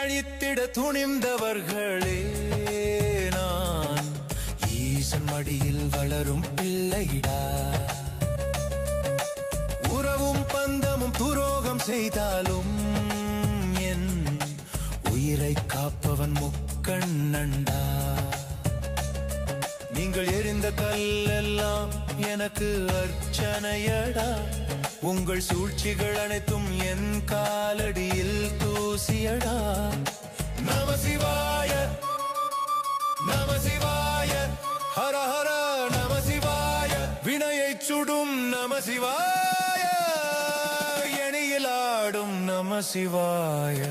அழித்திட துணிந்தவர்களே நான் ஈசன் மடியில் வளரும் பிள்ளைடா. உறவும் பந்தமும் துரோகம் செய்தாலும் என் உயிரை காப்பவன் முக்கண்ணண்டா. நீங்கள் எரிந்த கல்லெல்லாம் எனக்கு அர்ச்சனையடா. உங்கள் சூழ்ச்சிகள் அனைத்தும் என் காலடியில் தூசியடா. நம சிவாய நம சிவாய ஹர ஹர நம சிவாய. வினையை சுடும் நம சிவாய, எணியிலாடும் நம சிவாய.